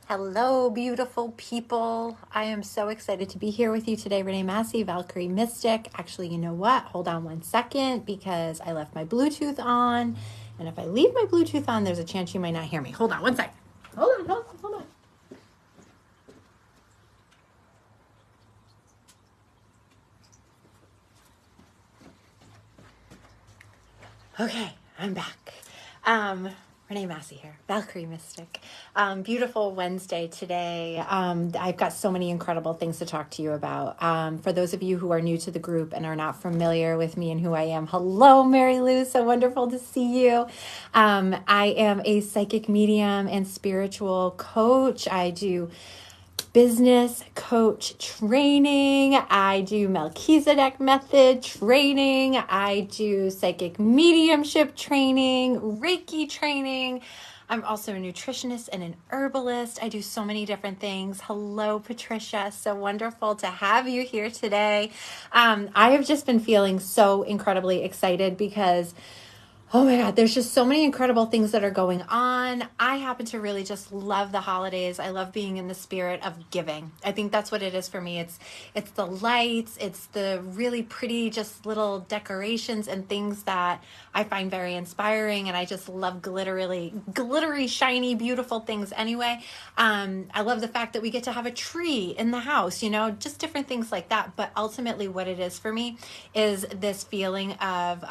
Hello, beautiful people. I am so excited to be here with you today. Renee Massey, Valkyrie Mystic. Actually, you know what? Hold on one second because I left my Bluetooth on. And if I leave my Bluetooth on, there's a chance you might not hear me. Hold on one second. Hold on. Okay, I'm back. Renee Massey here, Valkyrie Mystic. Beautiful Wednesday today. I've got so many incredible things to talk to you about. For those of you who are new to the group and are not familiar with me and who I am, hello, Mary Lou. So wonderful to see you. I am a psychic medium and spiritual coach. I do business coach training. I do Melchizedek method training. I do psychic mediumship training, Reiki training. I'm also a nutritionist and an herbalist. I do so many different things. Hello, Patricia. So wonderful to have you here today. I have just been feeling so incredibly excited because oh my God, there's just so many incredible things that are going on. I happen to really just love the holidays. I love being in the spirit of giving. I think that's what it is for me. It's the lights, it's the really pretty just little decorations and things that I find very inspiring, and I just love glittery, shiny, beautiful things anyway. I love the fact that we get to have a tree in the house, just different things like that. But ultimately what it is for me is this feeling of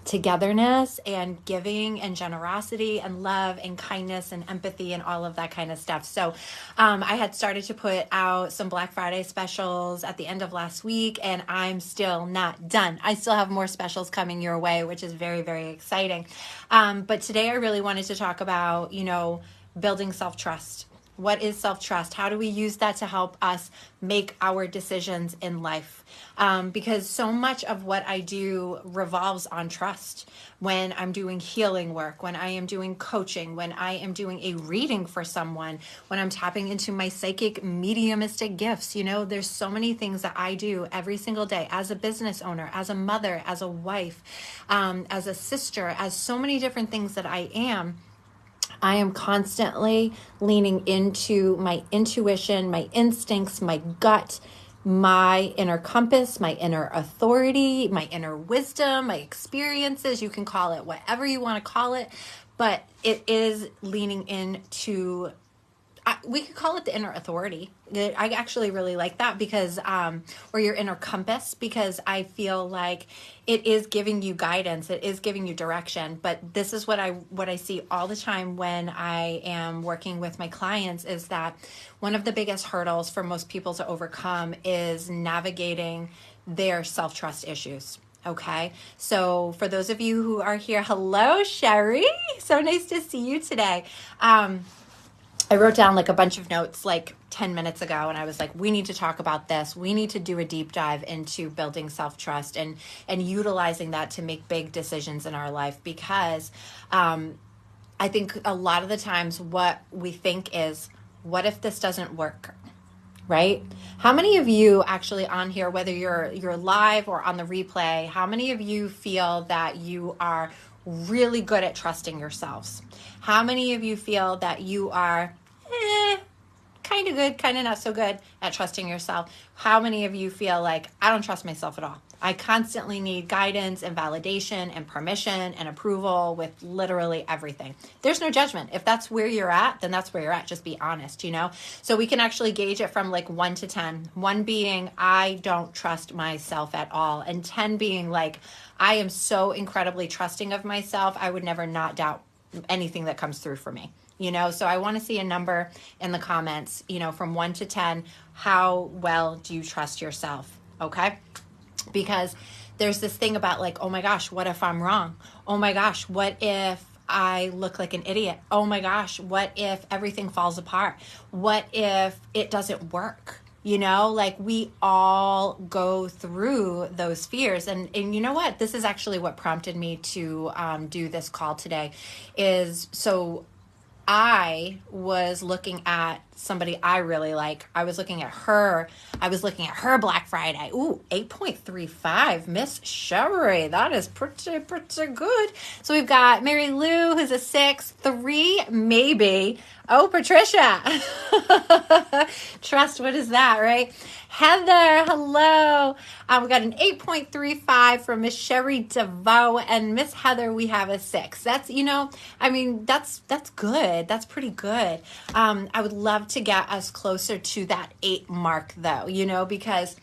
togetherness and giving and generosity and love and kindness and empathy and all of that kind of stuff. So I had started to put out some Black Friday specials at the end of last week, and I'm still not done. I still have more specials coming your way, which is very, very exciting. But today I really wanted to talk about, building self-trust. What is self-trust? How do we use that to help us make our decisions in life? Because so much of what I do revolves on trust. When I'm doing healing work, when I am doing coaching, when I am doing a reading for someone, when I'm tapping into my psychic mediumistic gifts, there's so many things that I do every single day as a business owner, as a mother, as a wife, as a sister, as so many different things that I am constantly leaning into my intuition, my instincts, my gut, my inner compass, my inner authority, my inner wisdom, my experiences. You can call it whatever you want to call it, but it is leaning into we could call it the inner authority. I actually really like that because, or your inner compass, because I feel like it is giving you guidance. It is giving you direction. But this is what I see all the time when I am working with my clients is that one of the biggest hurdles for most people to overcome is navigating their self-trust issues. Okay. So for those of you who are here, hello, Sherry. So nice to see you today. I wrote down a bunch of notes 10 minutes ago, and I was like, we need to talk about this. We need to do a deep dive into building self-trust and utilizing that to make big decisions in our life, because I think a lot of the times what we think is, what if this doesn't work? Right? How many of you actually on here, whether you're live or on the replay, how many of you feel that you are really good at trusting yourselves? How many of you feel that you are kind of good, kind of not so good at trusting yourself? How many of you feel like, I don't trust myself at all? I constantly need guidance and validation and permission and approval with literally everything. There's no judgment. If that's where you're at, then that's where you're at. Just be honest, So we can actually gauge it from 1 to 10. 1 being, I don't trust myself at all. And 10 being I am so incredibly trusting of myself. I would never not doubt anything that comes through for me. So I want to see a number in the comments, from 1 to 10, how well do you trust yourself? Okay. Because there's this thing about oh my gosh, what if I'm wrong? Oh my gosh, what if I look like an idiot? Oh my gosh, what if everything falls apart? What if it doesn't work? We all go through those fears. And you know what? This is actually what prompted me to do this call today is so I was looking at somebody I really like. I was looking at her Black Friday. Ooh, 8.35. Miss Sherry. That is pretty good. So we've got Mary Lou, who's a 6, 3, maybe. Oh, Patricia. Trust, what is that, right? Heather, hello. We got an 8.35 from Miss Sherry DeVoe, and Miss Heather, we have a 6. That's, that's good. That's pretty good. I would love to get us closer to that 8 mark, though, because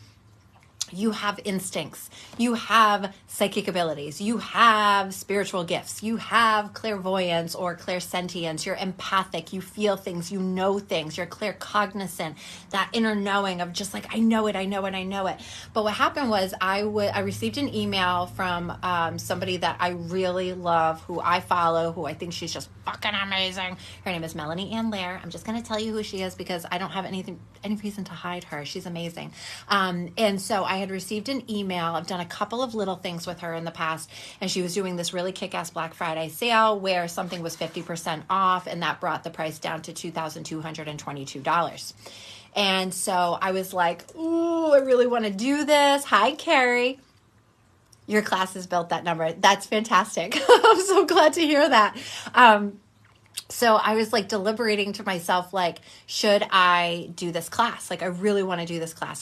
you have instincts, you have psychic abilities, you have spiritual gifts, you have clairvoyance or clairsentience, you're empathic, you feel things, you know things, you're claircognizant, that inner knowing of just like, I know it. But what happened was I received an email from somebody that I really love, who I follow, who I think she's just fucking amazing. Her name is Melanie Ann Lair. I'm just going to tell you who she is because I don't have any reason to hide her. She's amazing. And so I had received an email. I've done a couple of little things with her in the past, and she was doing this really kick-ass Black Friday sale where something was 50% off, and that brought the price down to $2,222. And so I was like, ooh, I really want to do this. Hi, Carrie. Your class has built that number. That's fantastic. I'm so glad to hear that. So I was like deliberating to myself, like, should I do this class? Like, I really want to do this class.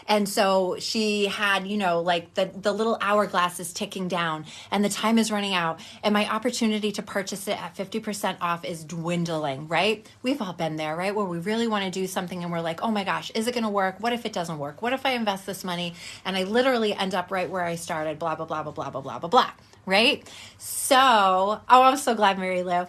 And so she had, like the little hourglass is ticking down and the time is running out. And my opportunity to purchase it at 50% off is dwindling, right? We've all been there, right? Where we really want to do something and we're like, oh my gosh, is it going to work? What if it doesn't work? What if I invest this money and I literally end up right where I started, blah, blah, blah, blah, blah, blah, blah, blah, blah. Right? So, I'm so glad, Mary Lou.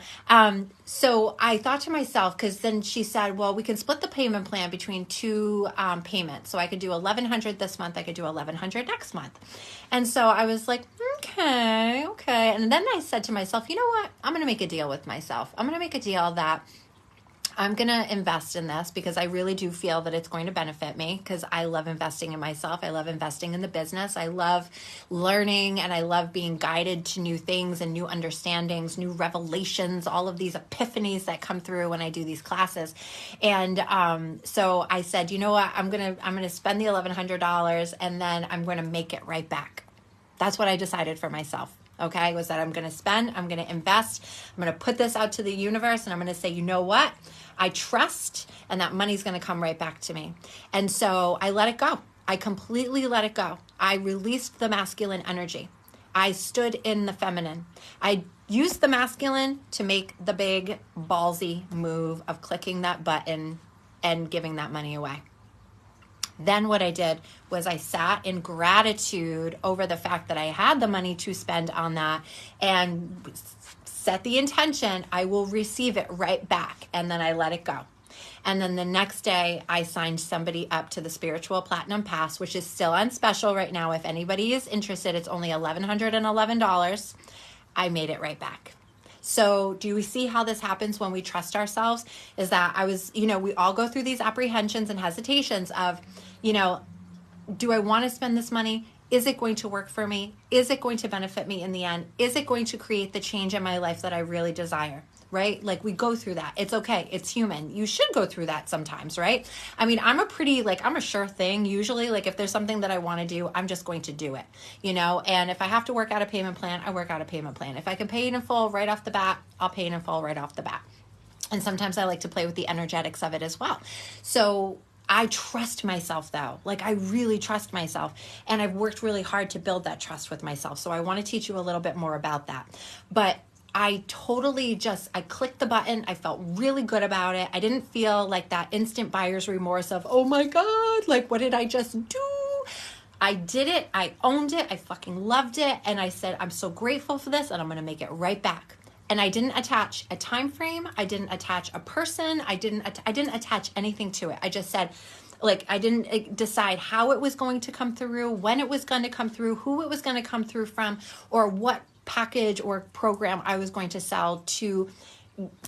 So I thought to myself, because then she said, well, we can split the payment plan between 2 payments. So I could do $1,100 this month. I could do $1,100 next month. And so I was like, okay. And then I said to myself, you know what? I'm going to make a deal with myself. I'm going to make a deal that I'm going to invest in this because I really do feel that it's going to benefit me because I love investing in myself. I love investing in the business. I love learning and I love being guided to new things and new understandings, new revelations, all of these epiphanies that come through when I do these classes. And so I said, you know what, I'm going to spend the $1,100 and then I'm going to make it right back. That's what I decided for myself. Okay, was that I'm going to spend, I'm going to invest, I'm going to put this out to the universe, and I'm going to say, you know what? I trust, and that money's going to come right back to me. And so I let it go. I completely let it go. I released the masculine energy. I stood in the feminine. I used the masculine to make the big ballsy move of clicking that button and giving that money away. Then what I did was I sat in gratitude over the fact that I had the money to spend on that and set the intention, I will receive it right back. And then I let it go. And then the next day I signed somebody up to the Spiritual Platinum Pass, which is still on special right now. If anybody is interested, it's only $1,111. I made it right back. So do we see how this happens when we trust ourselves? Is that we all go through these apprehensions and hesitations of, do I want to spend this money? Is it going to work for me? Is it going to benefit me in the end? Is it going to create the change in my life that I really desire? Right? Like we go through that. It's okay. It's human. You should go through that sometimes, right? I mean, I'm a sure thing. Usually, like if there's something that I want to do, I'm just going to do it, and if I have to work out a payment plan, I work out a payment plan. If I can pay it in full right off the bat, I'll pay it in full right off the bat. And sometimes I like to play with the energetics of it as well. So I trust myself though. Like I really trust myself, and I've worked really hard to build that trust with myself. So I want to teach you a little bit more about that. But I totally I clicked the button. I felt really good about it. I didn't feel like that instant buyer's remorse of, oh my God, like what did I just do? I did it. I owned it. I fucking loved it. And I said, I'm so grateful for this and I'm going to make it right back. And I didn't attach a time frame. I didn't attach a person. I didn't attach anything to it. I just said, I didn't decide how it was going to come through, when it was going to come through, who it was going to come through from, or what package or program I was going to sell to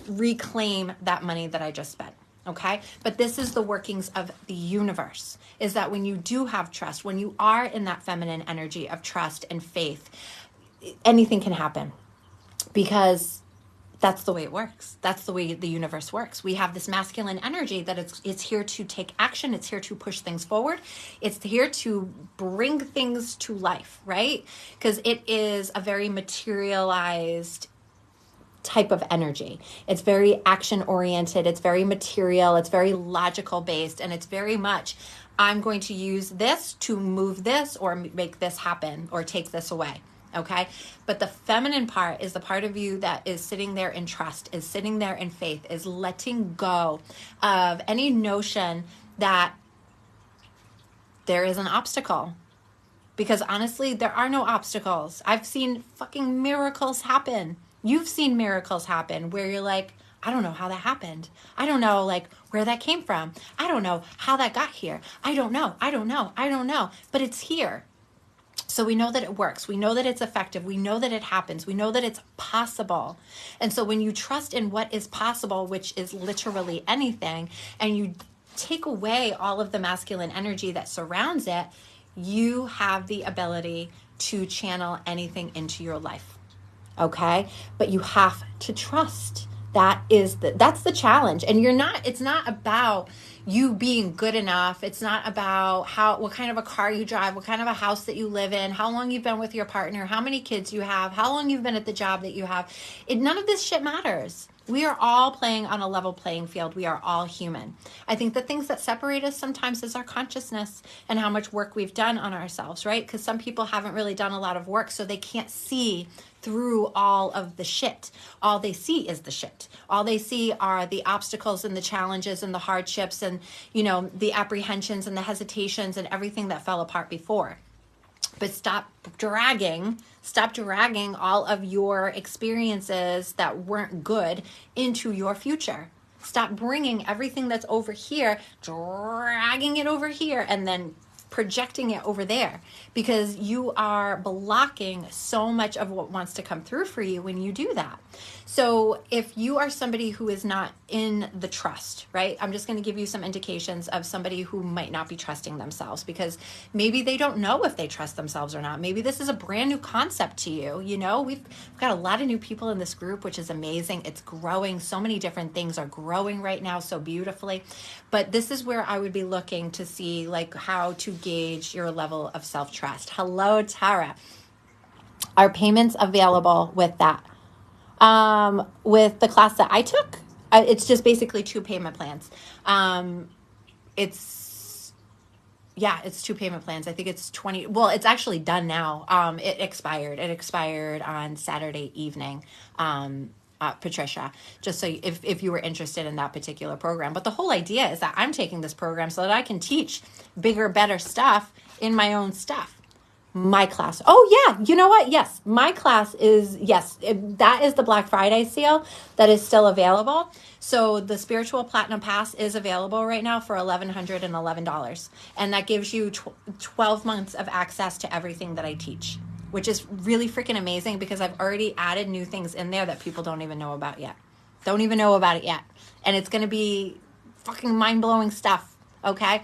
reclaim that money that I just spent. Okay. But this is the workings of the universe, is that when you do have trust, when you are in that feminine energy of trust and faith, anything can happen. Because that's the way it works. That's the way the universe works. We have this masculine energy that it's here to take action. It's here to push things forward. It's here to bring things to life, right? Because it is a very materialized type of energy. It's very action oriented. It's very material. It's very logical based. And it's very much, I'm going to use this to move this or make this happen or take this away. Okay. But the feminine part is the part of you that is sitting there in trust, is sitting there in faith, is letting go of any notion that there is an obstacle. Because honestly, there are no obstacles. I've seen fucking miracles happen. You've seen miracles happen where you're like, I don't know how that happened. I don't know like where that came from. I don't know how that got here. I don't know. But it's here. So we know that it works. We know that it's effective. We know that it happens. We know that it's possible. And so when you trust in what is possible, which is literally anything, and you take away all of the masculine energy that surrounds it, you have the ability to channel anything into your life. Okay? But you have to trust. That's the challenge. And it's not about you being good enough. It's not about what kind of a car you drive, what kind of a house that you live in, how long you've been with your partner, how many kids you have, how long you've been at the job that you have. None of this shit matters. We are all playing on a level playing field. We are all human. I think the things that separate us sometimes is our consciousness and how much work we've done on ourselves, right? Because some people haven't really done a lot of work, so they can't see through all of the shit. All they see is the shit. All they see are the obstacles and the challenges and the hardships and, the apprehensions and the hesitations and everything that fell apart before. But stop dragging all of your experiences that weren't good into your future. Stop bringing everything that's over here, dragging it over here, and then projecting it over there, because you are blocking so much of what wants to come through for you when you do that. So if you are somebody who is not in the trust, right? I'm just going to give you some indications of somebody who might not be trusting themselves, because maybe they don't know if they trust themselves or not. Maybe this is a brand new concept to you. We've got a lot of new people in this group, which is amazing. It's growing. So many different things are growing right now so beautifully. But this is where I would be looking to see like how to gauge your level of self-trust. Hello, Tara. Are payments available with that? With the class that I took, it's just basically 2 payment plans. It's 2 payment plans. I think it's 20. Well, it's actually done now. It expired on Saturday evening. Patricia, just so if you were interested in that particular program. But the whole idea is that I'm taking this program so that I can teach bigger, better stuff in my own stuff. My class. Oh yeah. You know what? Yes. My class is, that is the Black Friday sale that is still available. So the Spiritual Platinum Pass is available right now for $1,111. And that gives you 12 months of access to everything that I teach, which is really freaking amazing because I've already added new things in there that people don't even know about yet. Don't even know about it yet. And it's going to be fucking mind-blowing stuff. Okay.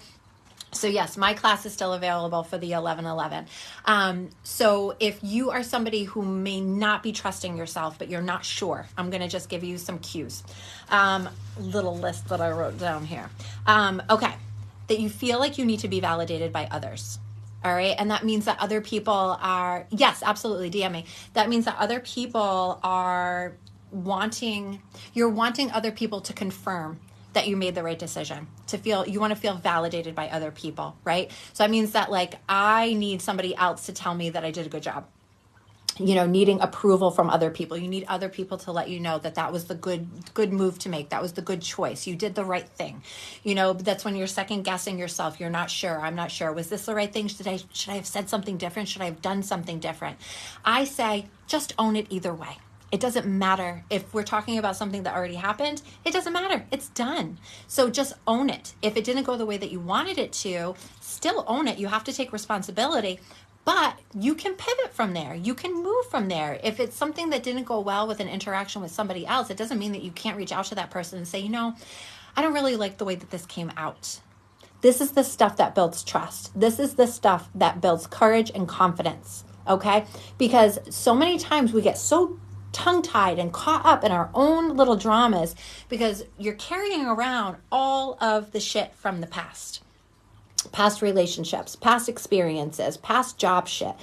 So yes, my class is still available for the 11/11. So if you are somebody who may not be trusting yourself, but you're not sure, I'm going to just give you some cues. Little list that I wrote down here. Okay. That you feel like you need to be validated by others. All right. And that means that other people are, yes, absolutely. DM me. That means that other people are you're wanting other people to confirm that you made the right decision, you want to feel validated by other people, right? So that means that like, I need somebody else to tell me that I did a good job. Needing approval from other people. You need other people to let you know that was the good move to make. That was the good choice. You did the right thing. That's when you're second guessing yourself. You're not sure. I'm not sure. Was this the right thing? Should I have said something different? Should I have done something different? I say, just own it either way. It doesn't matter if we're talking about something that already happened. It doesn't matter. It's done. So just own it. If it didn't go the way that you wanted it to, still own it. You have to take responsibility. But you can pivot from there. You can move from there. If it's something that didn't go well with an interaction with somebody else, it doesn't mean that you can't reach out to that person and say, I don't really like the way that this came out. This is the stuff that builds trust. This is the stuff that builds courage and confidence, okay? Because so many times we get so tongue-tied and caught up in our own little dramas because you're carrying around all of the shit from the past relationships, past experiences, past job shit,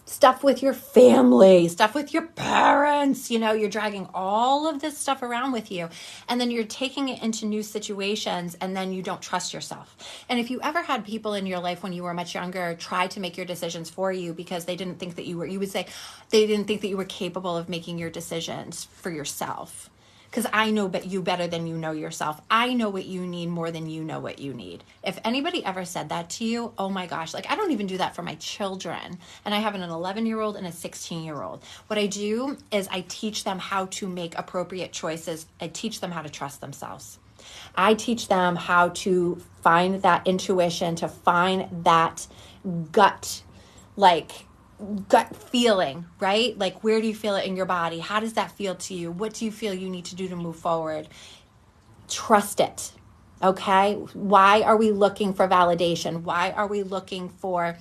stuff with your family, stuff with your parents. You're dragging all of this stuff around with you. And then you're taking it into new situations, and then you don't trust yourself. And if you ever had people in your life when you were much younger try to make your decisions for you because they didn't think that you would say they didn't think that you were capable of making your decisions for yourself. Because I know you better than you know yourself. I know what you need more than you know what you need. If anybody ever said that to you, oh my gosh, I don't even do that for my children. And I have an 11-year-old and a 16-year-old. What I do is I teach them how to make appropriate choices. I teach them how to trust themselves. I teach them how to find that intuition, to find that gut feeling, right? Where do you feel it in your body? How does that feel to you? What do you feel you need to do to move forward? Trust it. Okay? Why are we looking for validation? Why are we looking for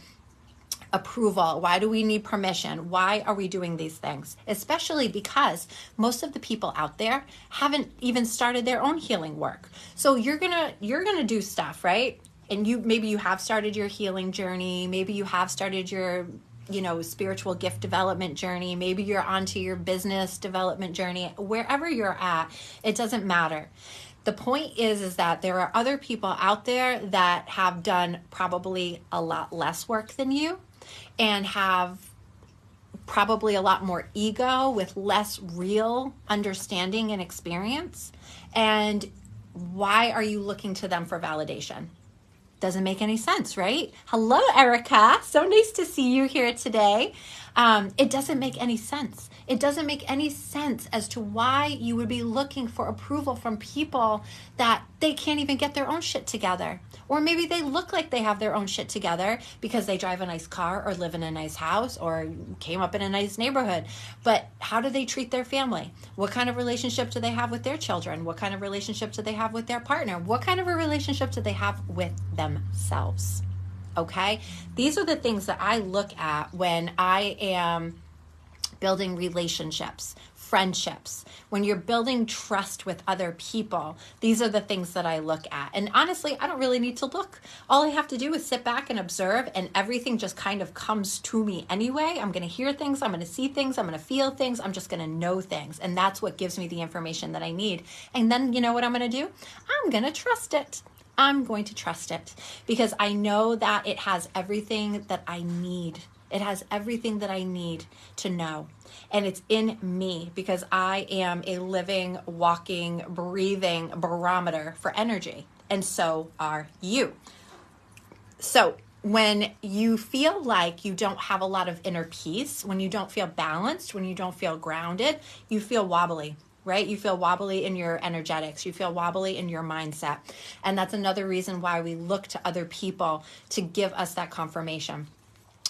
approval? Why do we need permission? Why are we doing these things? Especially because most of the people out there haven't even started their own healing work. So you're gonna do stuff, right? And maybe you have started your healing journey. Maybe you have started your spiritual gift development journey. Maybe you're onto your business development journey. Wherever you're at, it doesn't matter. The point is that there are other people out there that have done probably a lot less work than you and have probably a lot more ego with less real understanding and experience. And why are you looking to them for validation? Doesn't make any sense, right? Hello, Erica. So nice to see you here today. It doesn't make any sense. It doesn't make any sense as to why you would be looking for approval from people that they can't even get their own shit together. Or maybe they look like they have their own shit together because they drive a nice car or live in a nice house or came up in a nice neighborhood. But how do they treat their family? What kind of relationship do they have with their children? What kind of relationship do they have with their partner? What kind of a relationship do they have with themselves? Okay? These are the things that I look at when I am building relationships, friendships. When you're building trust with other people, these are the things that I look at. And honestly, I don't really need to look. All I have to do is sit back and observe, and everything just kind of comes to me anyway. I'm going to hear things, I'm going to see things, I'm going to feel things, I'm just going to know things. And that's what gives me the information that I need. And then you know what I'm going to do? I'm going to trust it. I'm going to trust it because I know that it has everything that I need. It has everything that I need to know. And it's in me because I am a living, walking, breathing barometer for energy. And so are you. So when you feel like you don't have a lot of inner peace, when you don't feel balanced, when you don't feel grounded, you feel wobbly. Right? You feel wobbly in your energetics. You feel wobbly in your mindset. And that's another reason why we look to other people to give us that confirmation.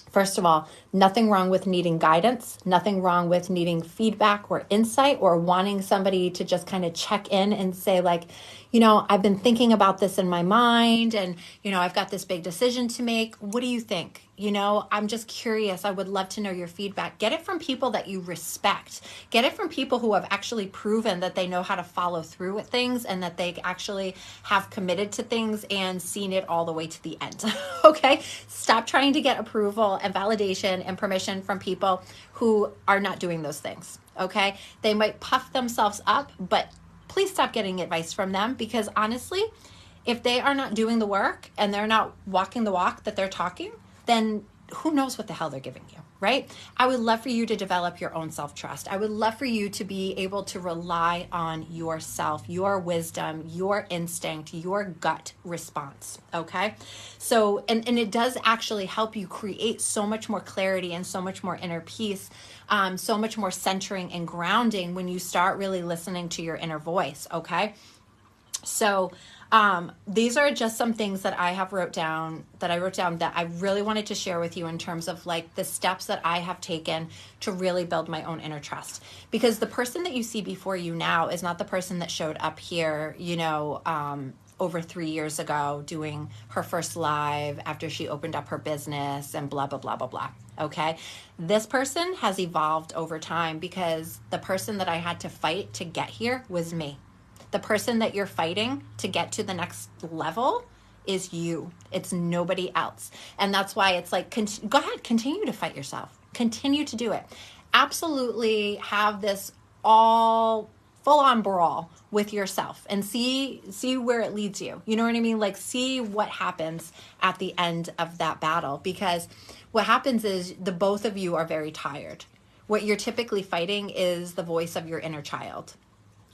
First of all, nothing wrong with needing guidance, nothing wrong with needing feedback or insight or wanting somebody to just kind of check in and say I've been thinking about this in my mind and, I've got this big decision to make. What do you think? I'm just curious. I would love to know your feedback. Get it from people that you respect. Get it from people who have actually proven that they know how to follow through with things and that they actually have committed to things and seen it all the way to the end. Okay? Stop trying to get approval and validation and permission from people who are not doing those things. Okay? They might puff themselves up, but please stop getting advice from them because honestly, if they are not doing the work and they're not walking the walk that they're talking, then who knows what the hell they're giving you, right? I would love for you to develop your own self-trust. I would love for you to be able to rely on yourself, your wisdom, your instinct, your gut response, okay? So, and it does actually help you create so much more clarity and so much more inner peace, so much more centering and grounding when you start really listening to your inner voice, okay? So these are just some things that I wrote down that I really wanted to share with you in terms of the steps that I have taken to really build my own inner trust. Because the person that you see before you now is not the person that showed up here, over 3 years ago doing her first live after she opened up her business and blah, blah, blah, blah, blah. Okay. This person has evolved over time because the person that I had to fight to get here was me. The person that you're fighting to get to the next level is you. It's nobody else. And that's why it's go ahead, continue to fight yourself. Continue to do it. Absolutely have this all full on brawl with yourself and see where it leads you. You know what I mean? Like, see what happens at the end of that battle, because what happens is the both of you are very tired. What you're typically fighting is the voice of your inner child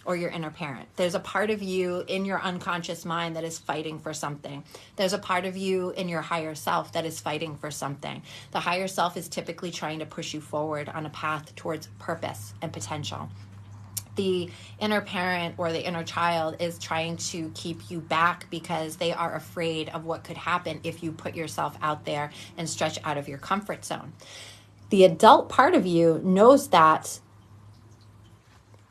or your inner parent. There's a part of you in your unconscious mind that is fighting for something. There's a part of you in your higher self that is fighting for something. The higher self is typically trying to push you forward on a path towards purpose and potential. The inner parent or the inner child is trying to keep you back because they are afraid of what could happen if you put yourself out there and stretch out of your comfort zone. The adult part of you knows that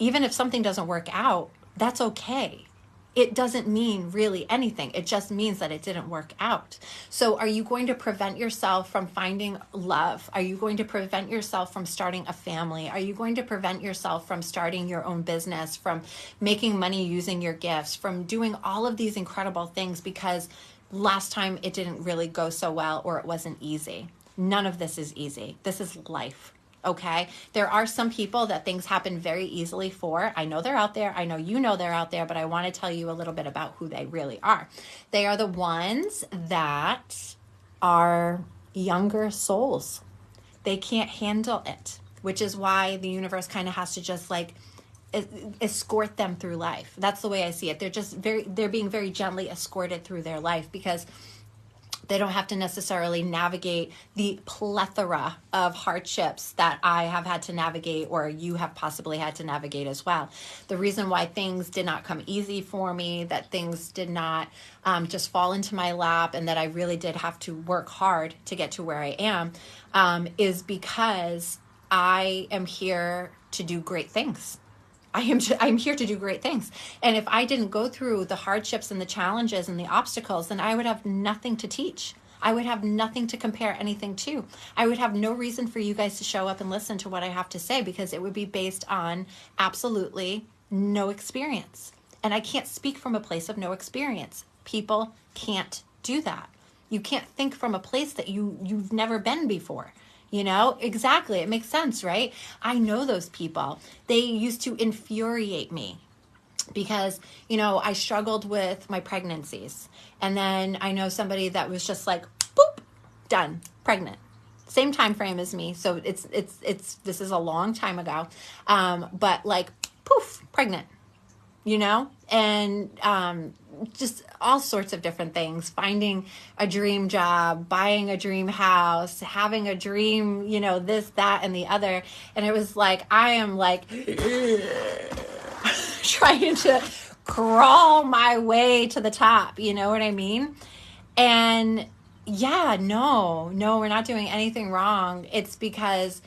even if something doesn't work out, that's okay. It doesn't mean really anything. It just means that it didn't work out. So are you going to prevent yourself from finding love? Are you going to prevent yourself from starting a family? Are you going to prevent yourself from starting your own business, from making money using your gifts, from doing all of these incredible things because last time it didn't really go so well or it wasn't easy? None of this is easy. This is life. Okay. There are some people that things happen very easily for. I know they're out there. I know you know they're out there, but I want to tell you a little bit about who they really are. They are the ones that are younger souls. They can't handle it, which is why the universe kind of has to just like escort them through life. That's the way I see it. They're being very gently escorted through their life because they don't have to necessarily navigate the plethora of hardships that I have had to navigate or you have possibly had to navigate as well. The reason why things did not come easy for me, that things did not just fall into my lap, and that I really did have to work hard to get to where I am, is because I am here to do great things. I'm here to do great things. And if I didn't go through the hardships and the challenges and the obstacles, then I would have nothing to teach. I would have nothing to compare anything to. I would have no reason for you guys to show up and listen to what I have to say because it would be based on absolutely no experience. And I can't speak from a place of no experience. People can't do that. You can't think from a place that you've never been before. You know, exactly. It makes sense, right? I know those people. They used to infuriate me because, you know, I struggled with my pregnancies. And then I know somebody that was just like, boop, done, pregnant. Same time frame as me. So it's this is a long time ago. But like, poof, pregnant, you know, and just all sorts of different things, finding a dream job, buying a dream house, having a dream, you know, this, that, and the other. And it was like, I am like trying to crawl my way to the top. You know what I mean? And yeah, no, we're not doing anything wrong. It's because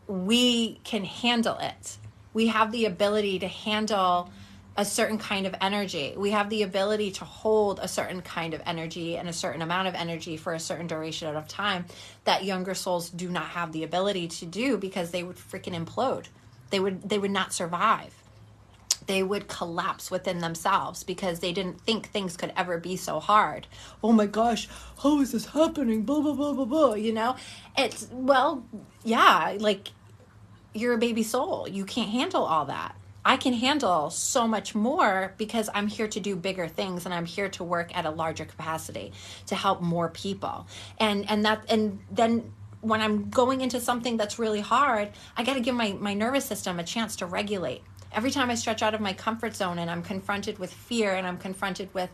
we can handle it. We have the ability to handle a certain kind of energy. We have the ability to hold a certain kind of energy and a certain amount of energy for a certain duration of time that younger souls do not have the ability to do because they would freaking implode. They would not survive. They would collapse within themselves because they didn't think things could ever be so hard. Oh my gosh, how is this happening? Blah, blah, blah, blah, blah. You know, it's, well, yeah, like you're a baby soul. You can't handle all that. I can handle so much more because I'm here to do bigger things and I'm here to work at a larger capacity to help more people. And then when I'm going into something that's really hard, I got to give my nervous system a chance to regulate. Every time I stretch out of my comfort zone and I'm confronted with fear and I'm confronted with,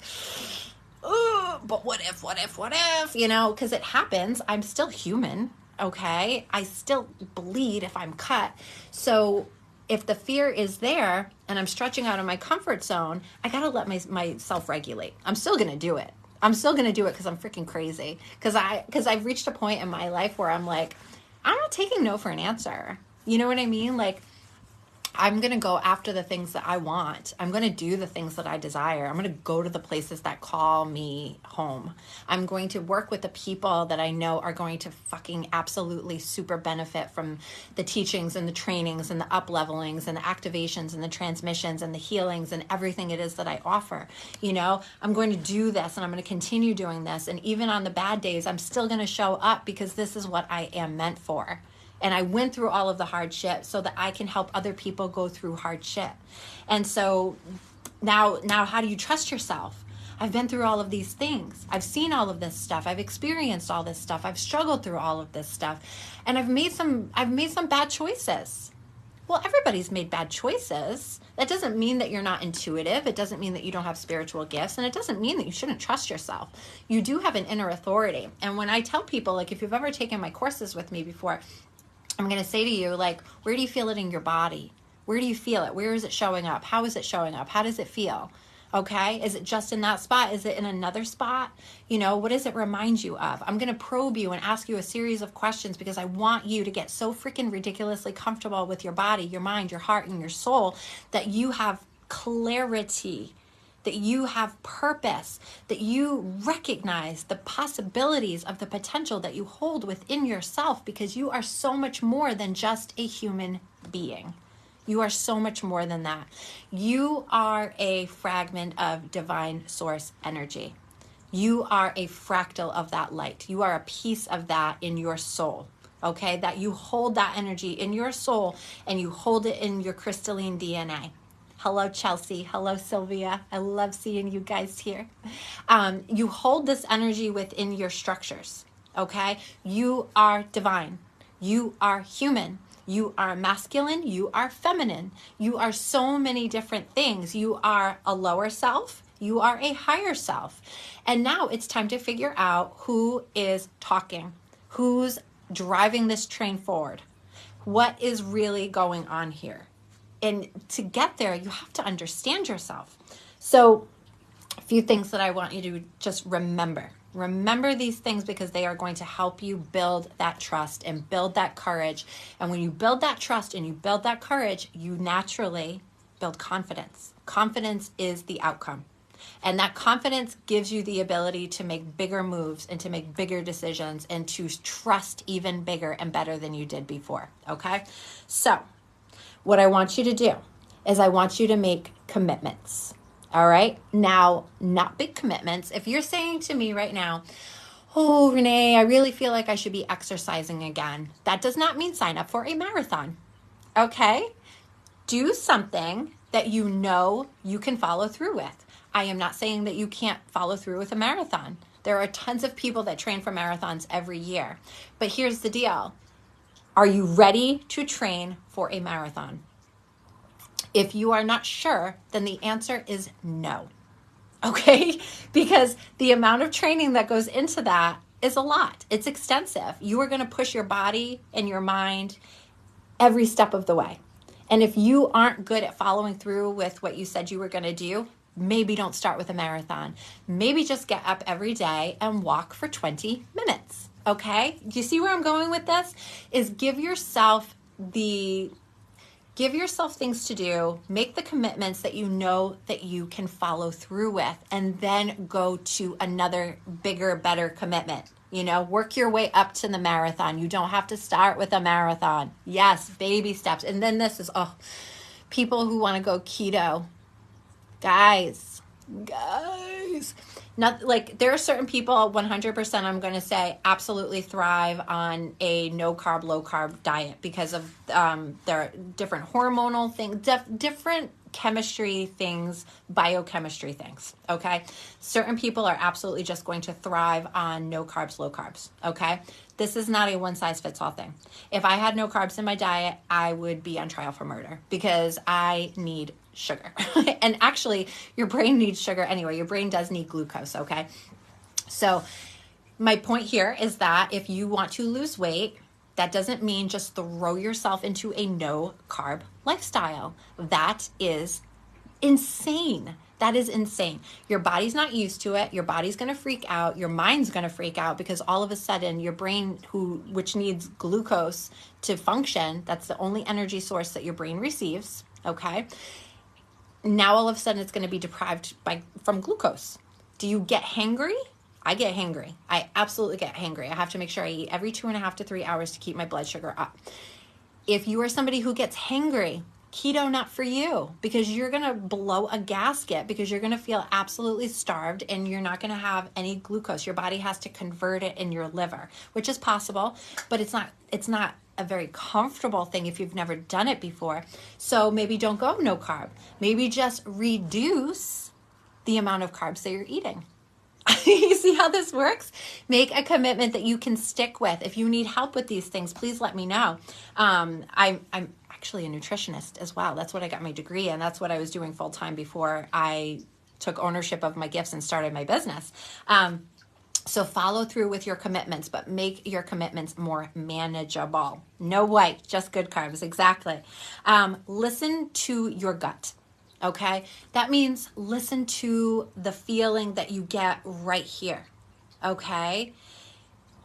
oh, but what if, you know, because it happens. I'm still human, okay? I still bleed if I'm cut. So if the fear is there and I'm stretching out of my comfort zone, I got to let myself regulate. I'm still going to do it. I'm still going to do it because I'm freaking crazy. Because I've reached a point in my life where I'm like, I'm not taking no for an answer. You know what I mean? Like, I'm going to go after the things that I want. I'm going to do the things that I desire. I'm going to go to the places that call me home. I'm going to work with the people that I know are going to fucking absolutely super benefit from the teachings and the trainings and the up-levelings and the activations and the transmissions and the healings and everything it is that I offer. You know, I'm going to do this and I'm going to continue doing this. And even on the bad days, I'm still going to show up because this is what I am meant for. And I went through all of the hardship so that I can help other people go through hardship. And so now how do you trust yourself? I've been through all of these things. I've seen all of this stuff. I've experienced all this stuff. I've struggled through all of this stuff. And I've made some bad choices. Well, everybody's made bad choices. That doesn't mean that you're not intuitive. It doesn't mean that you don't have spiritual gifts. And it doesn't mean that you shouldn't trust yourself. You do have an inner authority. And when I tell people, like, if you've ever taken my courses with me before, I'm going to say to you, like, where do you feel it in your body? Where do you feel it? Where is it showing up? How is it showing up? How does it feel? Okay. Is it just in that spot? Is it in another spot? You know, what does it remind you of? I'm going to probe you and ask you a series of questions because I want you to get so freaking ridiculously comfortable with your body, your mind, your heart, and your soul that you have clarity, that you have purpose, that you recognize the possibilities of the potential that you hold within yourself, because you are so much more than just a human being. You are so much more than that. You are a fragment of divine source energy. You are a fractal of that light. You are a piece of that in your soul. Okay, that you hold that energy in your soul and you hold it in your crystalline DNA. Hello, Chelsea. Hello, Sylvia. I love seeing you guys here. You hold this energy within your structures, okay? You are divine. You are human. You are masculine. You are feminine. You are so many different things. You are a lower self. You are a higher self. And now it's time to figure out who is talking, who's driving this train forward, what is really going on here. And to get there, you have to understand yourself. So a few things that I want you to just remember. Remember these things because they are going to help you build that trust and build that courage. And when you build that trust and you build that courage, you naturally build confidence. Confidence is the outcome. And that confidence gives you the ability to make bigger moves and to make bigger decisions and to trust even bigger and better than you did before. Okay? So what I want you to do is I want you to make commitments. All right. Now, not big commitments. If you're saying to me right now, oh, Renee, I really feel like I should be exercising again. That does not mean sign up for a marathon. Okay. Do something that you know you can follow through with. I am not saying that you can't follow through with a marathon. There are tons of people that train for marathons every year. But here's the deal. Are you ready to train for a marathon? If you are not sure, then the answer is no. Okay? Because the amount of training that goes into that is a lot. It's extensive. You are going to push your body and your mind every step of the way. And if you aren't good at following through with what you said you were going to do, maybe don't start with a marathon. Maybe just get up every day and walk for 20 minutes. Okay? Do you see where I'm going with this? Is give yourself things to do, make the commitments that you know that you can follow through with, and then go to another bigger, better commitment. You know, work your way up to the marathon. You don't have to start with a marathon. Yes, baby steps. And then this is, people who want to go keto. Guys, not like there are certain people 100% I'm going to say absolutely thrive on a no carb, low carb diet because of their different hormonal things, different chemistry things, biochemistry things. Okay. Certain people are absolutely just going to thrive on no carbs, low carbs. Okay. This is not a one size fits all thing. If I had no carbs in my diet, I would be on trial for murder because I need sugar. And actually, your brain needs sugar anyway. Your brain does need glucose, okay? So my point here is that if you want to lose weight, that doesn't mean just throw yourself into a no-carb lifestyle. That is insane. That is insane. Your body's not used to it. Your body's going to freak out. Your mind's going to freak out because all of a sudden your brain, which needs glucose to function, that's the only energy source that your brain receives, okay? Now all of a sudden it's going to be deprived from glucose. Do you get hangry? I get hangry. I absolutely get hangry. I have to make sure I eat every 2.5 to 3 hours to keep my blood sugar up. If you are somebody who gets hangry, keto not for you, because you're going to blow a gasket, because you're going to feel absolutely starved and you're not going to have any glucose. Your body has to convert it in your liver, which is possible, but it's not a very comfortable thing if you've never done it before. So maybe don't go no carb. Maybe just reduce the amount of carbs that you're eating. You see how this works? Make a commitment that you can stick with. If you need help with these things, please let me know. I'm actually a nutritionist as well. That's what I got my degree in. That's what I was doing full time before I took ownership of my gifts and started my business. So follow through with your commitments, but make your commitments more manageable. No white, just good carbs. Exactly. Listen to your gut. Okay, that means listen to the feeling that you get right here. Okay,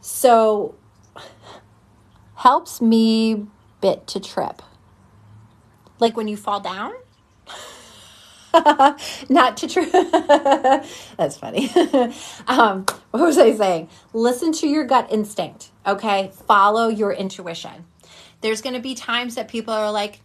so helps me bit to trip. Like when you fall down, not to trip. That's funny. What was I saying? Listen to your gut instinct. Okay, follow your intuition. There's going to be times that people are like,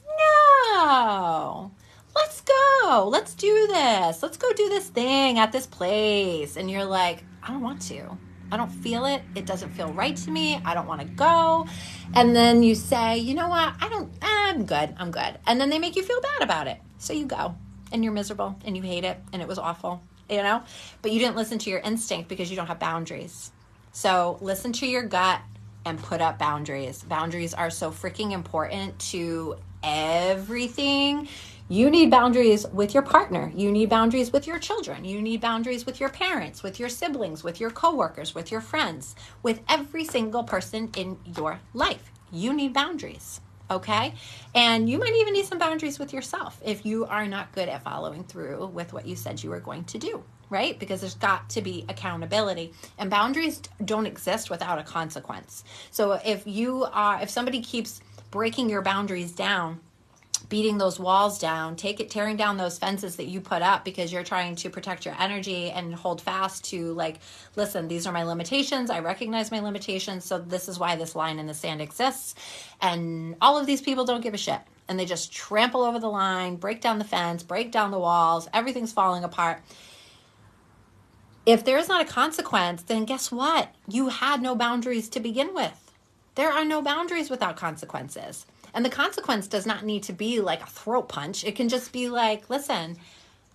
no. Let's go. Let's do this. Let's go do this thing at this place. And you're like, I don't want to. I don't feel it. It doesn't feel right to me. I don't want to go. And then you say, you know what? I'm good. I'm good. And then they make you feel bad about it. So you go and you're miserable and you hate it and it was awful, but you didn't listen to your instinct because you don't have boundaries. So listen to your gut and put up boundaries. Boundaries are so freaking important to everything. You need boundaries with your partner. You need boundaries with your children. You need boundaries with your parents, with your siblings, with your coworkers, with your friends, with every single person in your life. You need boundaries, okay? And you might even need some boundaries with yourself if you are not good at following through with what you said you were going to do, right? Because there's got to be accountability. And boundaries don't exist without a consequence. So if somebody keeps breaking your boundaries down, beating those walls down, tearing down those fences that you put up because you're trying to protect your energy and hold fast to like, listen, these are my limitations. I recognize my limitations. So this is why this line in the sand exists. And all of these people don't give a shit. And they just trample over the line, break down the fence, break down the walls. Everything's falling apart. If there is not a consequence, then guess what? You had no boundaries to begin with. There are no boundaries without consequences. And the consequence does not need to be like a throat punch. It can just be like, listen,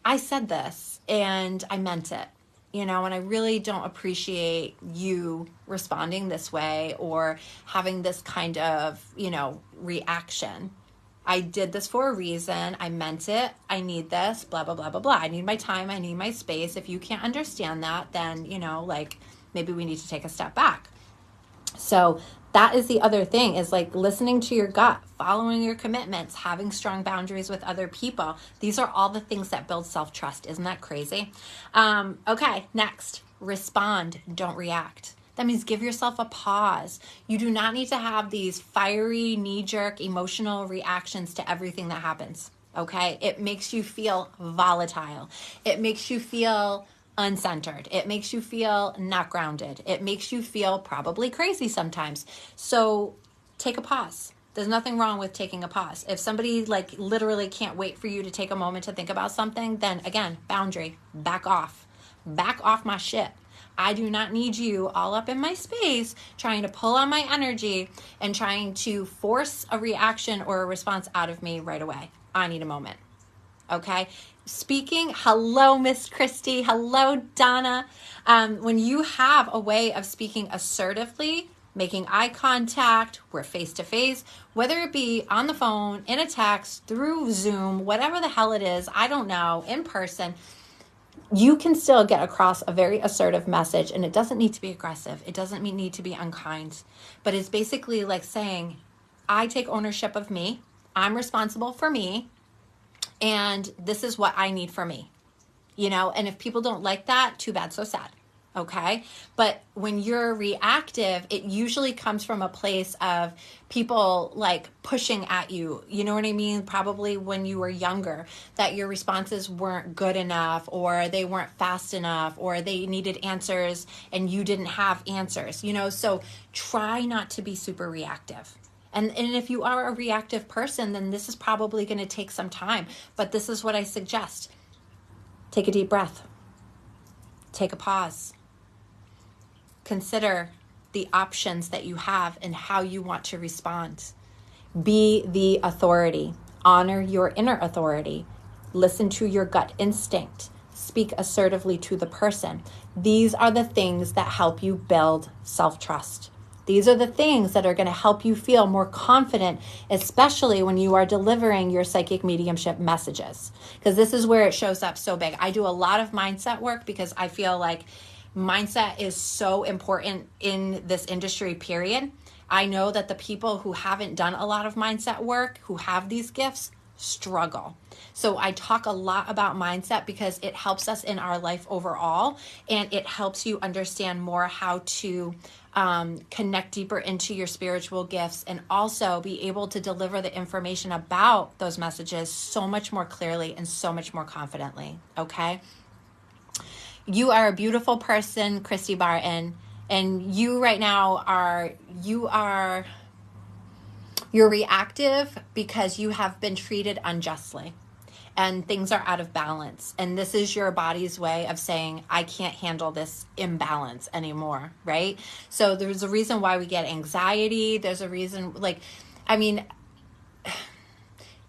I said this and I meant it, and I really don't appreciate you responding this way or having this kind of, reaction. I did this for a reason. I meant it. I need this, blah, blah, blah, blah, blah. I need my time. I need my space. If you can't understand that, then, maybe we need to take a step back. So that is the other thing, is like listening to your gut, following your commitments, having strong boundaries with other people. These are all the things that build self-trust. Isn't that crazy? Okay, next, respond, don't react. That means give yourself a pause. You do not need to have these fiery, knee-jerk, emotional reactions to everything that happens, okay? It makes you feel volatile. It makes you feel uncentered. It makes you feel not grounded. It makes you feel probably crazy sometimes. So take a pause. There's nothing wrong with taking a pause. If somebody literally can't wait for you to take a moment to think about something, then again, boundary, back off my shit. I do not need you all up in my space trying to pull on my energy and trying to force a reaction or a response out of me right away. I need a moment. Okay. Speaking, hello, Miss Christy. Hello, Donna. When you have a way of speaking assertively, making eye contact, we're face to face, whether it be on the phone, in a text, through Zoom, whatever the hell it is, I don't know, in person, you can still get across a very assertive message. And it doesn't need to be aggressive. It doesn't need to be unkind, but it's basically like saying, I take ownership of me. I'm responsible for me. And this is what I need for me. and if people don't like that, too bad, so sad. Okay. But when you're reactive, it usually comes from a place of people like pushing at you. You know what I mean? Probably when you were younger, that your responses weren't good enough, or they weren't fast enough, or they needed answers and you didn't have answers, so try not to be super reactive. And if you are a reactive person, then this is probably going to take some time. But this is what I suggest. Take a deep breath. Take a pause. Consider the options that you have and how you want to respond. Be the authority. Honor your inner authority. Listen to your gut instinct. Speak assertively to the person. These are the things that help you build self-trust. These are the things that are going to help you feel more confident, especially when you are delivering your psychic mediumship messages, because this is where it shows up so big. I do a lot of mindset work because I feel like mindset is so important in this industry, period. I know that the people who haven't done a lot of mindset work, who have these gifts, struggle. So I talk a lot about mindset because it helps us in our life overall, and it helps you understand more how to connect deeper into your spiritual gifts, and also be able to deliver the information about those messages so much more clearly and so much more confidently. Okay. You are a beautiful person, Christy Barton, and you right now you're reactive because you have been treated unjustly and things are out of balance. And this is your body's way of saying, I can't handle this imbalance anymore, right? So there's a reason why we get anxiety. There's a reason,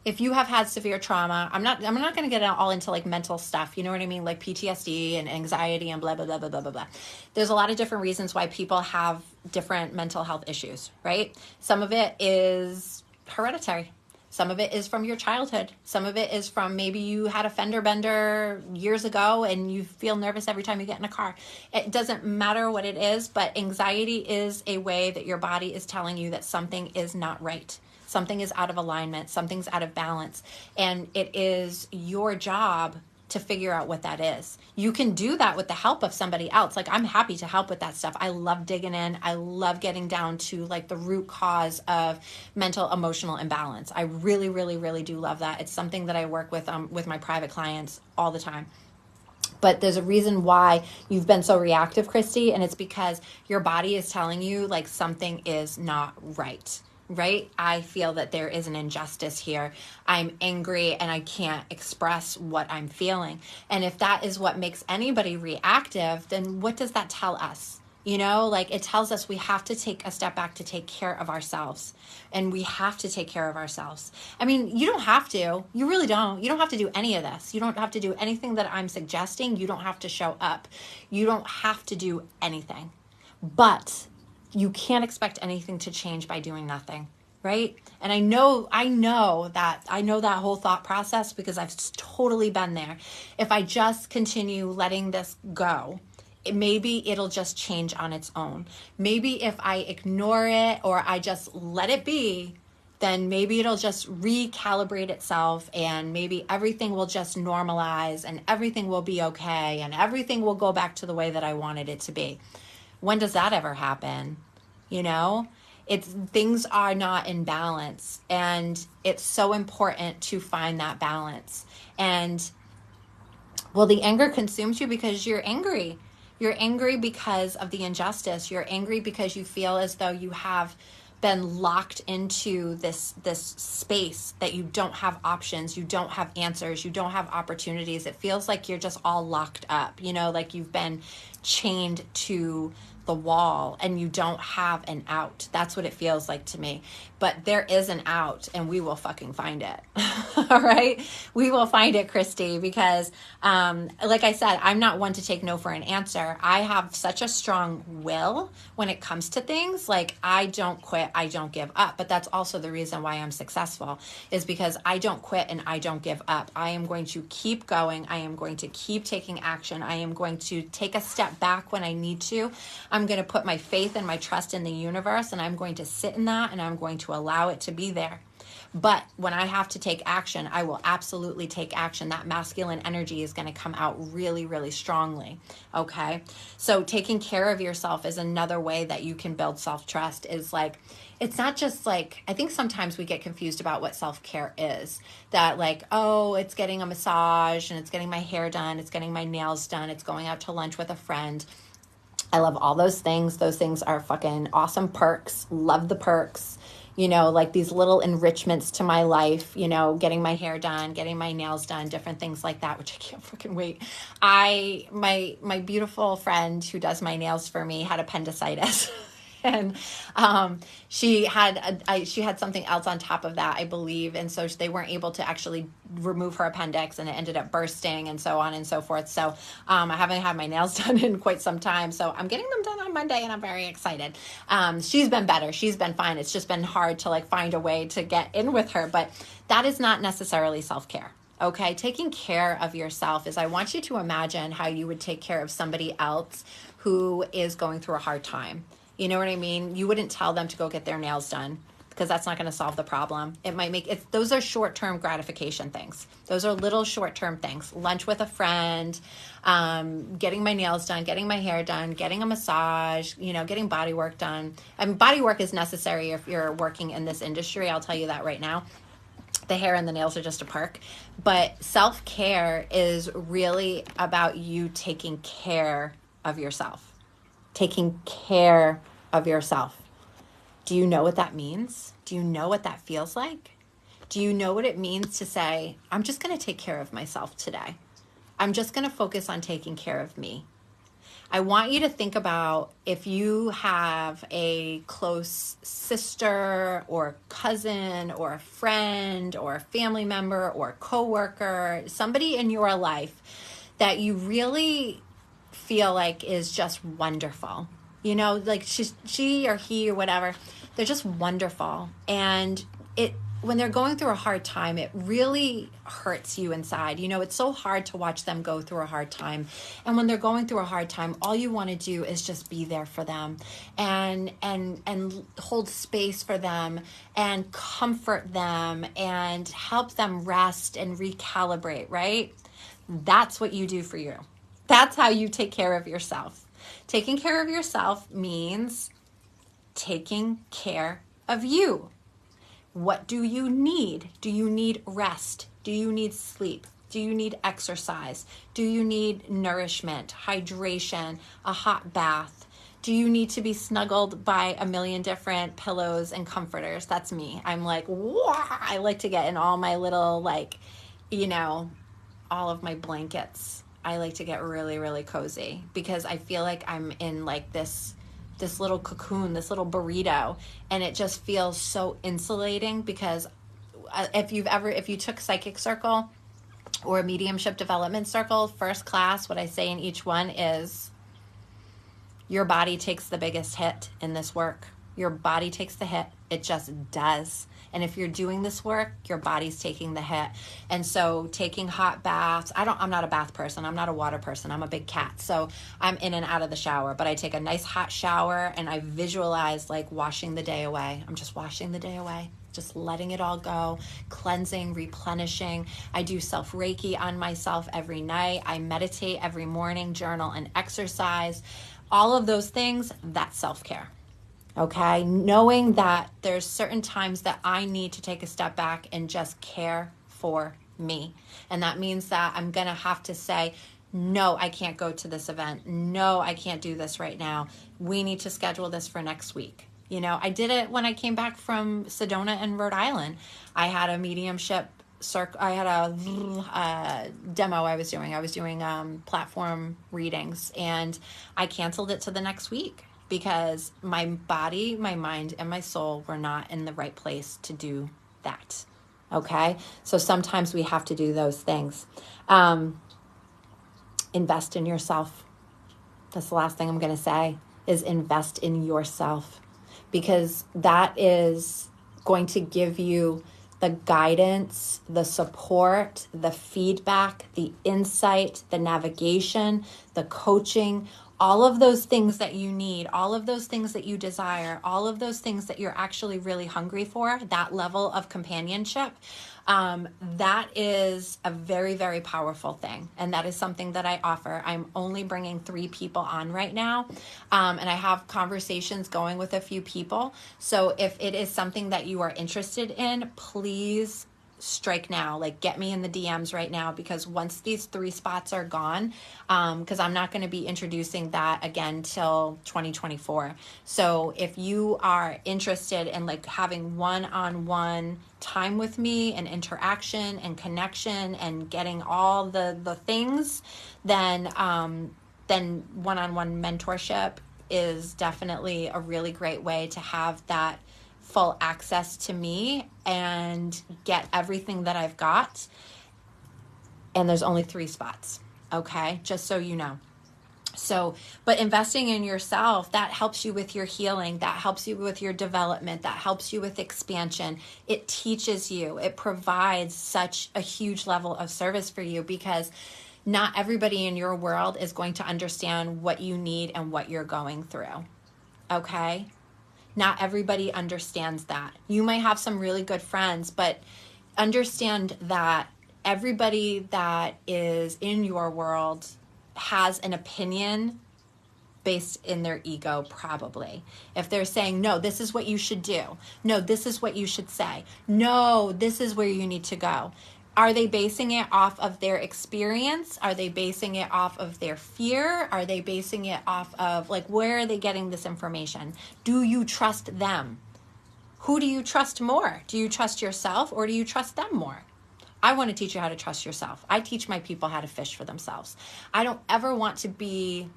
if you have had severe trauma, I'm not going to get all into like mental stuff, you know what I mean? Like PTSD and anxiety and blah, blah, blah, blah, blah, blah, blah. There's a lot of different reasons why people have different mental health issues, right? Some of it is hereditary. Some of it is from your childhood. Some of it is from maybe you had a fender bender years ago and you feel nervous every time you get in a car. It doesn't matter what it is, but anxiety is a way that your body is telling you that something is not right. Something is out of alignment. Something's out of balance. And it is your job to figure out what that is. You can do that with the help of somebody else. Like, I'm happy to help with that stuff. I love digging in. I love getting down to like the root cause of mental emotional imbalance. I really, really, really do love that. It's something that I work with my private clients all the time. But there's a reason why you've been so reactive, Christy, and it's because your body is telling you like something is not right. Right? I feel that there is an injustice here. I'm angry and I can't express what I'm feeling. And if that is what makes anybody reactive, then what does that tell us? Like it tells us we have to take a step back to take care of ourselves. And we have to take care of ourselves. I mean, you don't have to. You really don't. You don't have to do any of this. You don't have to do anything that I'm suggesting. You don't have to show up. You don't have to do anything. But you can't expect anything to change by doing nothing, right? And I know that whole thought process because I've totally been there. If I just continue letting this go, maybe it'll just change on its own. Maybe if I ignore it or I just let it be, then maybe it'll just recalibrate itself and maybe everything will just normalize and everything will be okay and everything will go back to the way that I wanted it to be. When does that ever happen? Things are not in balance, and it's so important to find that balance. And the anger consumes you because you're angry. You're angry because of the injustice. You're angry because you feel as though you have been locked into this space that you don't have options, you don't have answers, you don't have opportunities. It feels like you're just all locked up, like you've been chained to the wall and you don't have an out. That's what it feels like to me. But there is an out and we will fucking find it. All right? We will find it, Christy, because like I said, I'm not one to take no for an answer. I have such a strong will when it comes to things. Like I don't quit, I don't give up. But that's also the reason why I'm successful is because I don't quit and I don't give up. I am going to keep going. I am going to keep taking action. I am going to take a step back when I need to. I'm going to put my faith and my trust in the universe and I'm going to sit in that and I'm going to allow it to be there. But when I have to take action, I will absolutely take action. That masculine energy is going to come out really, really strongly. Okay. So taking care of yourself is another way that you can build self-trust. Is like, it's not just like, I think sometimes we get confused about what self-care is. That like, oh, it's getting a massage and it's getting my hair done, it's getting my nails done, it's going out to lunch with a friend. I love all those things. Those things are fucking awesome perks. Love the perks. Like these little enrichments to my life, getting my hair done, getting my nails done, different things like that, which I can't fucking wait. My beautiful friend who does my nails for me had appendicitis. And she had something else on top of that, I believe, and so they weren't able to actually remove her appendix, and it ended up bursting, and so on and so forth. So I haven't had my nails done in quite some time, so I'm getting them done on Monday, and I'm very excited. She's been better, she's been fine. It's just been hard to like find a way to get in with her, but that is not necessarily self-care. Okay, taking care of yourself is, I want you to imagine how you would take care of somebody else who is going through a hard time. You know what I mean? You wouldn't tell them to go get their nails done because that's not going to solve the problem. It might make it. Those are short-term gratification things. Those are little short-term things. Lunch with a friend, getting my nails done, getting my hair done, getting a massage, getting body work done. And body work is necessary if you're working in this industry. I'll tell you that right now. The hair and the nails are just a perk. But self-care is really about you taking care of yourself. Taking care of yourself. Do you know what that means? Do you know what that feels like? Do you know what it means to say, I'm just going to take care of myself today. I'm just going to focus on taking care of me. I want you to think about if you have a close sister or cousin or a friend or a family member or coworker, somebody in your life that you really feel like is just wonderful. Like she or he or whatever, they're just wonderful. And when they're going through a hard time, it really hurts you inside. It's so hard to watch them go through a hard time. And when they're going through a hard time, all you want to do is just be there for them and hold space for them and comfort them and help them rest and recalibrate, right? That's what you do for you. That's how you take care of yourself. Taking care of yourself means taking care of you. What do you need? Do you need rest? Do you need sleep? Do you need exercise? Do you need nourishment, hydration, a hot bath? Do you need to be snuggled by a million different pillows and comforters? That's me. I'm like, wah! I like to get in all my little, all of my blankets. I like to get really, really cozy because I feel like I'm in like this little cocoon, this little burrito, and it just feels so insulating because if you took Psychic Circle or Mediumship Development Circle, first class, what I say in each one is your body takes the biggest hit in this work. Your body takes the hit. It just does. And if you're doing this work, your body's taking the hit. And so taking hot baths, I'm not a bath person. I'm not a water person. I'm a big cat. So I'm in and out of the shower, but I take a nice hot shower and I visualize like washing the day away. I'm just washing the day away, just letting it all go, cleansing, replenishing. I do self-Reiki on myself every night. I meditate every morning, journal and exercise. All of those things, that's self-care. Okay, knowing that there's certain times that I need to take a step back and just care for me. And that means that I'm going to have to say, no, I can't go to this event. No, I can't do this right now. We need to schedule this for next week. I did it when I came back from Sedona and Rhode Island. I had a mediumship circle. I had a demo I was doing. I was doing platform readings, and I canceled it to the next week because my body, my mind, and my soul were not in the right place to do that. Okay? So sometimes we have to do those things. Invest in yourself. That's the last thing I'm going to say, is invest in yourself, because that is going to give you the guidance, the support, the feedback, the insight, the navigation, the coaching, all of those things that you need, all of those things that you desire, all of those things that you're actually really hungry for, that level of companionship, that is a very, very powerful thing. And that is something that I offer. I'm only bringing 3 people on right now. And I have conversations going with a few people. So if it is something that you are interested in, please strike now. Like, get me in the DMs right now, because once these 3 spots are gone, because I'm not going to be introducing that again till 2024. So if you are interested in like having one-on-one time with me and interaction and connection and getting all the things, then one-on-one mentorship is definitely a really great way to have that full access to me and get everything that I've got. And there's only 3 spots, okay? Just so you know. So, but investing in yourself, that helps you with your healing, that helps you with your development, that helps you with expansion. It teaches you, it provides such a huge level of service for you, because not everybody in your world is going to understand what you need and what you're going through, okay? Not everybody understands that. You might have some really good friends, but understand that everybody that is in your world has an opinion based in their ego, probably. If they're saying, no, this is what you should do. No, this is what you should say. No, this is where you need to go. Are they basing it off of their experience? Are they basing it off of their fear? Are they basing it off of, like, where are they getting this information? Do you trust them? Who do you trust more? Do you trust yourself, or do you trust them more? I want to teach you how to trust yourself. I teach my people how to fish for themselves. I don't ever want to be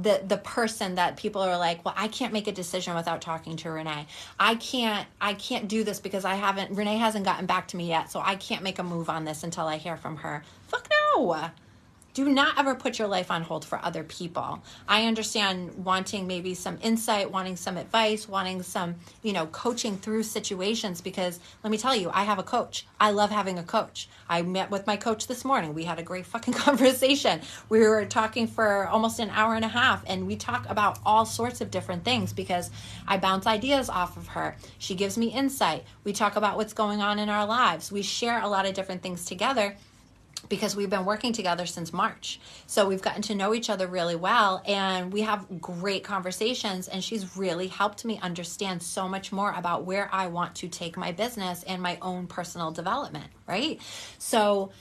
the person that people are like, well, I can't make a decision without talking to Renee. I can't do this because Renee hasn't gotten back to me yet, so I can't make a move on this until I hear from her. Fuck no. Do not ever put your life on hold for other people. I understand wanting maybe some insight, wanting some advice, wanting some, coaching through situations, because let me tell you, I have a coach. I love having a coach. I met with my coach this morning. We had a great fucking conversation. We were talking for almost an hour and a half, and we talk about all sorts of different things because I bounce ideas off of her. She gives me insight. We talk about what's going on in our lives. We share a lot of different things together, because we've been working together since March. So we've gotten to know each other really well, and we have great conversations, and she's really helped me understand so much more about where I want to take my business and my own personal development, right? So,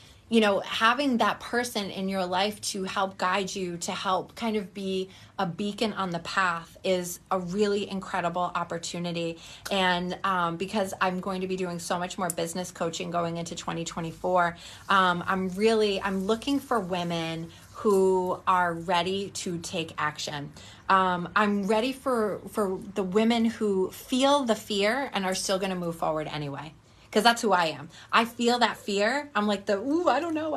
having that person in your life to help guide you, to help kind of be a beacon on the path, is a really incredible opportunity. And because I'm going to be doing so much more business coaching going into 2024, I'm looking for women who are ready to take action. I'm ready for the women who feel the fear and are still going to move forward anyway. Because that's who I am. I feel that fear. I'm like I don't know.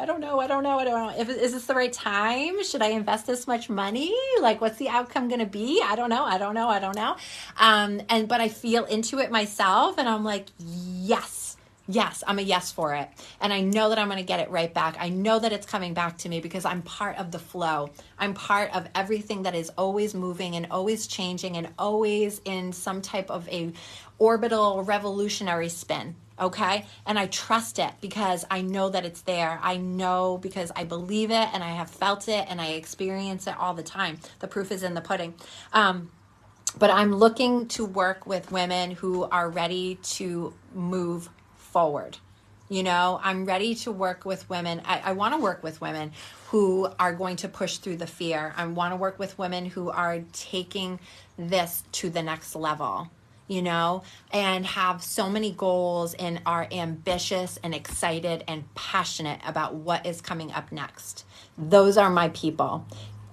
Is this the right time? Should I invest this much money? Like, what's the outcome going to be? I don't know. But I feel into it myself, and I'm like, yes, I'm a yes for it. And I know that I'm going to get it right back. I know that it's coming back to me because I'm part of the flow. I'm part of everything that is always moving and always changing and always in some type of a orbital revolutionary spin. Okay. And I trust it because I know that it's there. I know because I believe it, and I have felt it, and I experience it all the time. The proof is in the pudding. But I'm looking to work with women who are ready to move forward. I'm ready to work with women. I want to work with women who are going to push through the fear. I want to work with women who are taking this to the next level, and have so many goals and are ambitious and excited and passionate about what is coming up next. Those are my people.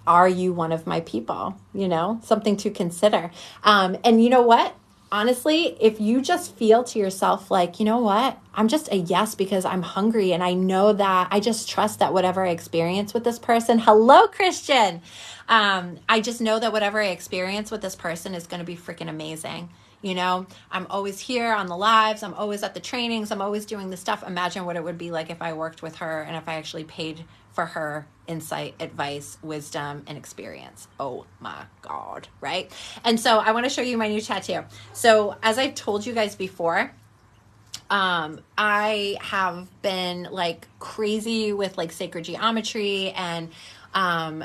Are you one of my people? Something to consider. And you know what? Honestly, if you just feel to yourself like, you know what, I'm just a yes because I'm hungry, and I know that I just trust that whatever I experience with this person, hello, Christian. I just know that whatever I experience with this person is going to be freaking amazing. I'm always here on the lives. I'm always at the trainings. I'm always doing the stuff. Imagine what it would be like if I worked with her and if I actually paid for her insight, advice, wisdom, and experience. Oh my God, right? And so I want to show you my new tattoo. So as I've told you guys before, I have been like crazy with like sacred geometry and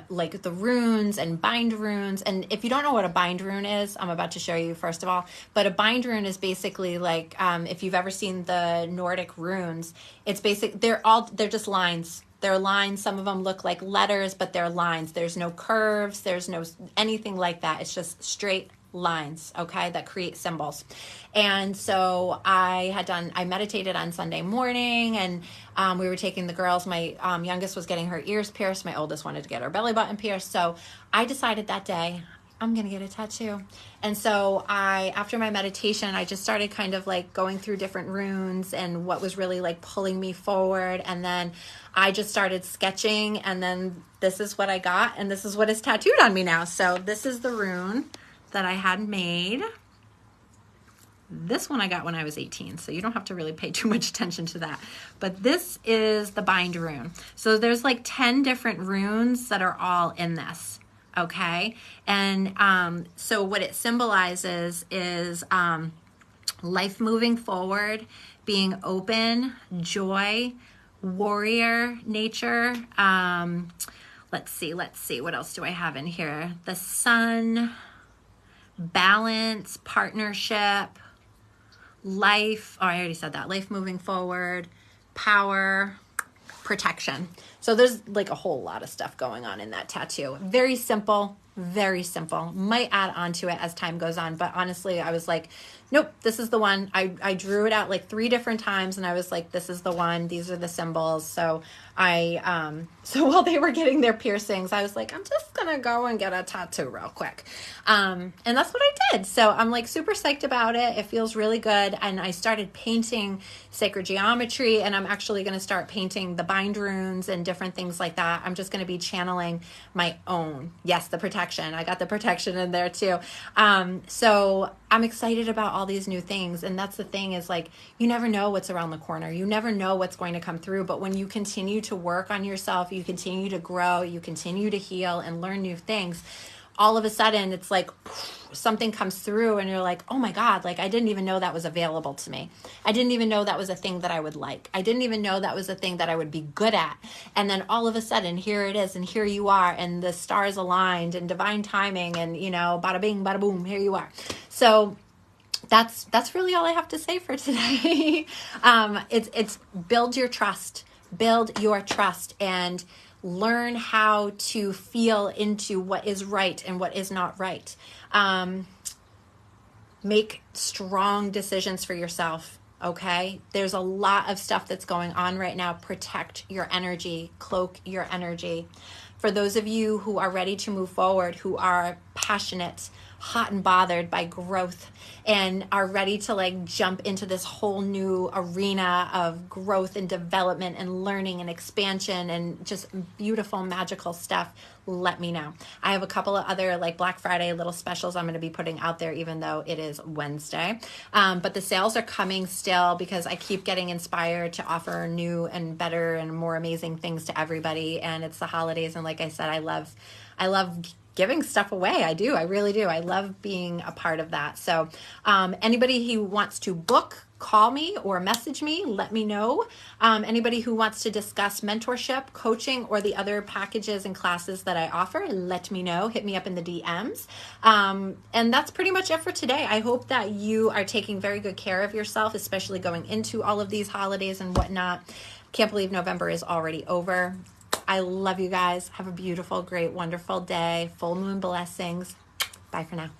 like the runes and bind runes. And if you don't know what a bind rune is, I'm about to show you first of all, but a bind rune is basically like, if you've ever seen the Nordic runes, it's they're just lines. They're lines. Some of them look like letters, but they're lines. There's no curves. There's no anything like that. It's just straight lines, okay, that create symbols. And so I meditated on Sunday morning, and we were taking the girls. My youngest was getting her ears pierced. My oldest wanted to get her belly button pierced. So I decided that day, I'm going to get a tattoo. And so after my meditation, I just started kind of like going through different runes and what was really like pulling me forward. And then I just started sketching, and then this is what I got, and this is what is tattooed on me now. So this is the rune that I had made. This one I got when I was 18, so you don't have to really pay too much attention to that. But this is the bind rune. So there's like 10 different runes that are all in this, okay? And so what it symbolizes is life moving forward, being open, joy, warrior nature. Let's see, what else do I have in here? The sun, balance, partnership, life. Oh, I already said that. Life moving forward, power, protection. So there's like a whole lot of stuff going on in that tattoo. Very simple, very simple. Might add on to it as time goes on, but honestly, I was like, nope, this is the one. I drew it out like 3 different times, and I was like, this is the one. These are the symbols. So so while they were getting their piercings, I was like, I'm just gonna go and get a tattoo real quick. And that's what I did. So I'm like super psyched about it. It feels really good. And I started painting sacred geometry, and I'm actually going to start painting the bind runes and different things like that. I'm just going to be channeling my own. Yes, the protection. I got the protection in there too. So I'm excited about all these new things. And that's the thing, is like, you never know what's around the corner. You never know what's going to come through. But when you continue to work on yourself, you continue to grow, you continue to heal and learn new things, all of a sudden it's like something comes through and you're like, oh my God, like I didn't even know that was available to me. I didn't even know that was a thing that I would like. I didn't even know that was a thing that I would be good at. And then all of a sudden, here it is, and here you are, and the stars aligned and divine timing, and bada bing, bada boom, here you are. So that's really all I have to say for today. It's build your trust, and learn how to feel into what is right and what is not right. Make strong decisions for yourself. Okay. There's a lot of stuff that's going on right now. Protect your energy, cloak your energy. For those of you who are ready to move forward, who are passionate, hot and bothered by growth, and are ready to like jump into this whole new arena of growth and development and learning and expansion and just beautiful, magical stuff, let me know. I have a couple of other like Black Friday little specials I'm going to be putting out there, even though it is Wednesday. But the sales are coming still, because I keep getting inspired to offer new and better and more amazing things to everybody. And it's the holidays. And like I said, I love giving stuff away. I do. I really do. I love being a part of that. So anybody who wants to book, call me or message me, let me know. Anybody who wants to discuss mentorship, coaching, or the other packages and classes that I offer, let me know. Hit me up in the DMs. And that's pretty much it for today. I hope that you are taking very good care of yourself, especially going into all of these holidays and whatnot. Can't believe November is already over. I love you guys. Have a beautiful, great, wonderful day. Full moon blessings. Bye for now.